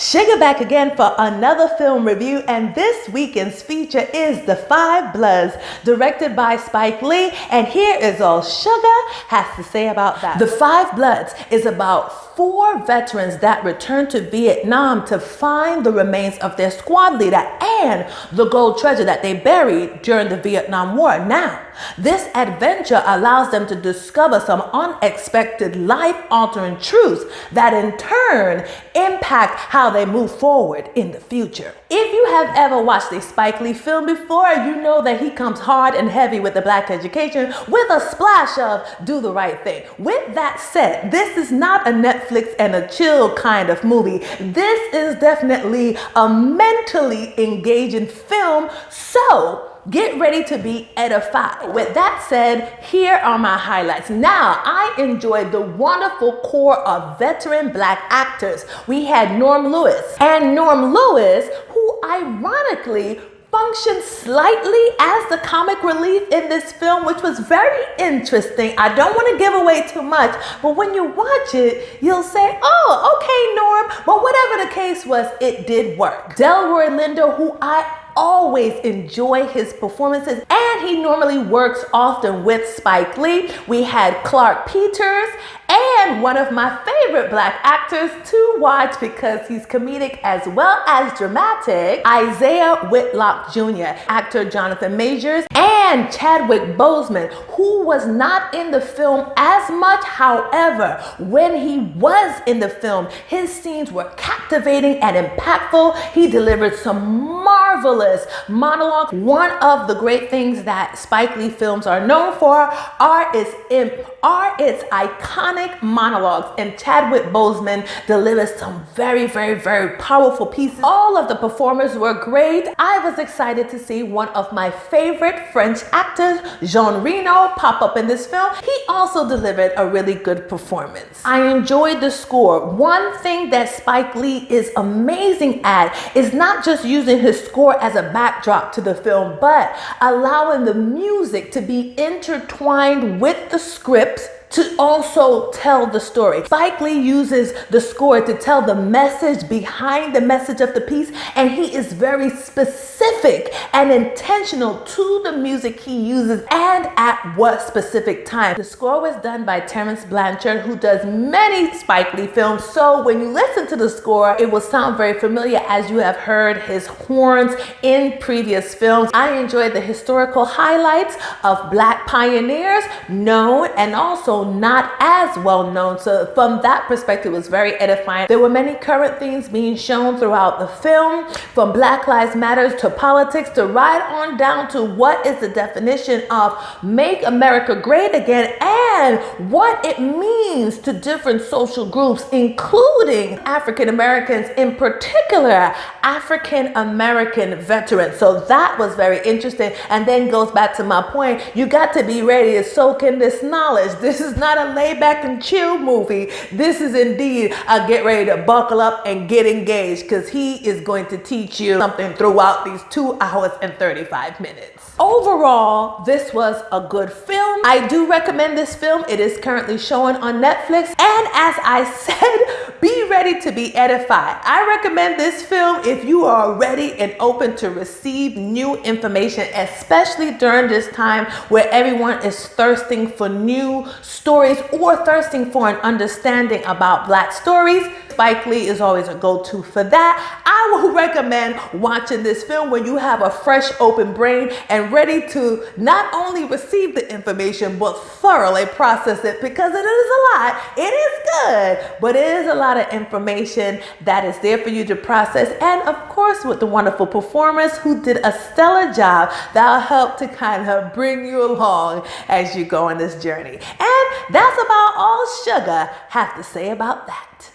Sugar back again for another film review, and this weekend's feature is The Five Bloods, directed by Spike Lee, and here is all Sugar has to say about that. The Five Bloods is about 4 veterans that returned to Vietnam to find the remains of their squad leader and the gold treasure that they buried during the Vietnam War. Now, this adventure allows them to discover some unexpected life-altering truths that in turn impact how they move forward in the future. If you have ever watched a Spike Lee film before, you know that he comes hard and heavy with the black education with a splash of do the right thing. With that said, this is not a Netflix and a chill kind of movie. This is definitely a mentally engaging film, so get ready to be edified. With that said, here are my highlights. Now, I enjoyed the wonderful core of veteran black actors. We had Norm Lewis, and Norm Lewis, who ironically functioned slightly as the comic relief in this film, which was very interesting. I don't want to give away too much, but when you watch it, you'll say, oh, okay, Norm. But whatever the case was, it did work. Delroy Lindo, who I always enjoy his performances, and he normally works often with Spike Lee. We had Clark Peters, and one of my favorite black actors to watch because he's comedic as well as dramatic, Isaiah Whitlock Jr., actor Jonathan Majors, and Chadwick Boseman, who was not in the film as much. However, when he was in the film, his scenes were captivating and impactful. He delivered some marvelous monologues. One of the great things that Spike Lee films are known for are its iconic monologues, and Chadwick Boseman delivers some very powerful pieces. All of the performers were great. I was excited to see one of my favorite French actors, Jean Reno, pop up in this film. He also delivered a really good performance. I enjoyed the score. One thing that Spike Lee is amazing at is not just using his score as a backdrop to the film, but allowing the music to be intertwined with the scripts to also tell the story. Spike Lee uses the score to tell the message behind the message of the piece, and he is very specific and intentional to the music he uses and at what specific time. The score was done by Terence Blanchard, who does many Spike Lee films, so when you listen to the score, it will sound very familiar as you have heard his horns in previous films. I enjoyed the historical highlights of black pioneers, known and also not as well known, so from that perspective it was very edifying. There were many current themes being shown throughout the film, from Black Lives Matter to politics to right on down to what is the definition of Make America Great Again and what it means to different social groups, including African Americans, in particular African American veterans. So that was very interesting, and then goes back to my point, you got to be ready to soak in this knowledge. This is not a lay back and chill movie. This is indeed a get ready to buckle up and get engaged, because he is going to teach you something throughout these 2 hours and 35 minutes. Overall, this was a good film. I do recommend this film. It is currently showing on Netflix, and as I said, be ready to be edified. I recommend this film if you are ready and open to receive new information, especially during this time where everyone is thirsting for new stories or thirsting for an understanding about black stories. Spike Lee is always a go-to for that. I would recommend watching this film when you have a fresh, open brain and ready to not only receive the information, but thoroughly process it, because it is a lot. It is good, but it is a lot of information that is there for you to process. And of course, with the wonderful performers who did a stellar job, that'll help to kind of bring you along as you go on this journey. And that's about all Sugar have to say about that.